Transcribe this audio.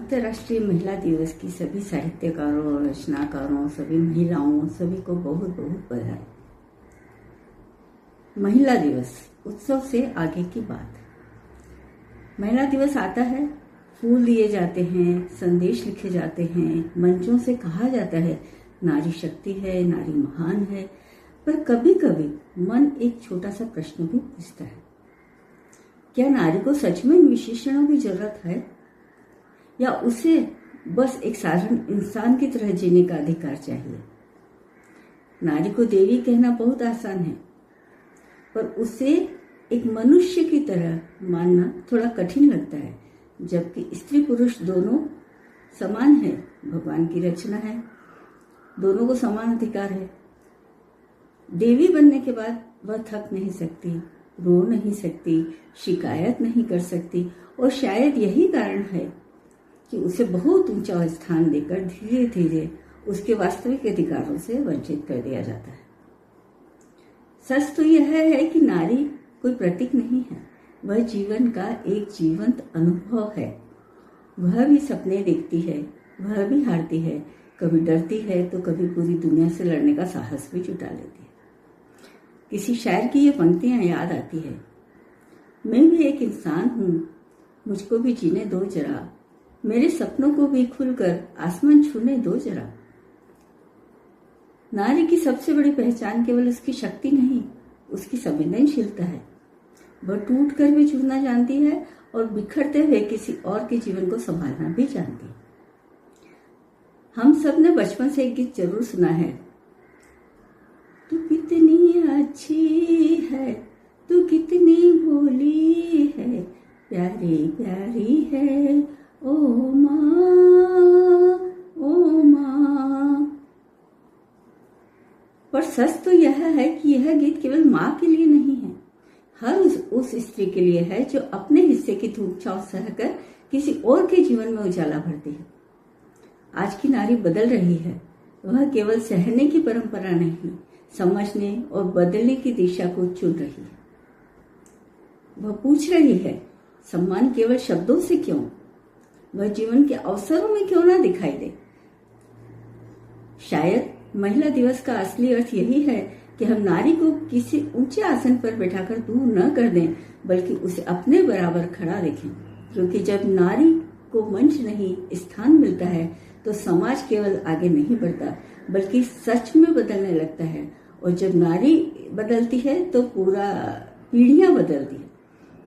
अंतर्राष्ट्रीय महिला दिवस की सभी साहित्यकारों, रचनाकारों, सभी महिलाओं, सभी को बहुत बहुत बधाई। महिला दिवस उत्सव से आगे की बात। महिला दिवस आता है, फूल दिए जाते हैं, संदेश लिखे जाते हैं, मंचों से कहा जाता है नारी शक्ति है, नारी महान है। पर कभी कभी मन एक छोटा सा प्रश्न भी पूछता है, क्या नारी को सच में इन विशेषणों की जरूरत है, या उसे बस एक साधारण इंसान की तरह जीने का अधिकार चाहिए। नारी को देवी कहना बहुत आसान है, पर उसे एक मनुष्य की तरह मानना थोड़ा कठिन लगता है। जबकि स्त्री पुरुष दोनों समान है, भगवान की रचना है, दोनों को समान अधिकार है। देवी बनने के बाद वह थक नहीं सकती, रो नहीं सकती, शिकायत नहीं कर सकती, और शायद यही कारण है कि उसे बहुत ऊंचा स्थान देकर धीरे धीरे उसके वास्तविक अधिकारों से वंचित कर दिया जाता है। सच तो यह है कि नारी कोई प्रतीक नहीं है, वह जीवन का एक जीवंत अनुभव है। वह भी सपने देखती है, वह भी हारती है, कभी डरती है तो कभी पूरी दुनिया से लड़ने का साहस भी जुटा लेती है। किसी शायर की ये पंक्तियां याद आती है, मैं भी एक इंसान हूँ, मुझको भी जीने दो जरा, मेरे सपनों को भी खुलकर आसमान छूने दो जरा। नारी की सबसे बड़ी पहचान केवल उसकी शक्ति नहीं, उसकी संवेदनशीलता है। वह टूट कर भी जुड़ना जानती है और बिखरते हुए किसी और के जीवन को संभालना भी जानती है। हम सब ने बचपन से एक गीत जरूर सुना है, तू कितनी अच्छी है, तू कितनी भोली है, प्यारी प्यारी है ओ माँ, ओ माँ। पर सच तो यह है कि यह गीत केवल माँ के लिए नहीं है, हर उस स्त्री के लिए है जो अपने हिस्से की धूप छांव सहकर किसी और के जीवन में उजाला भरती है। आज की नारी बदल रही है, वह केवल सहने की परंपरा नहीं, समझने और बदलने की दिशा को चुन रही है। वह पूछ रही है, सम्मान केवल शब्दों से क्यों, वह जीवन के अवसरों में क्यों ना दिखाई दे। शायद महिला दिवस का असली अर्थ यही है कि हम नारी को किसी ऊंचे आसन पर बैठाकर दूर न कर दें, बल्कि उसे अपने बराबर खड़ा देखें। क्योंकि जब नारी को मंच नहीं, स्थान मिलता है तो समाज केवल आगे नहीं बढ़ता, बल्कि सच में बदलने लगता है। और जब नारी बदलती है तो पूरा पीढ़ियां बदलती है।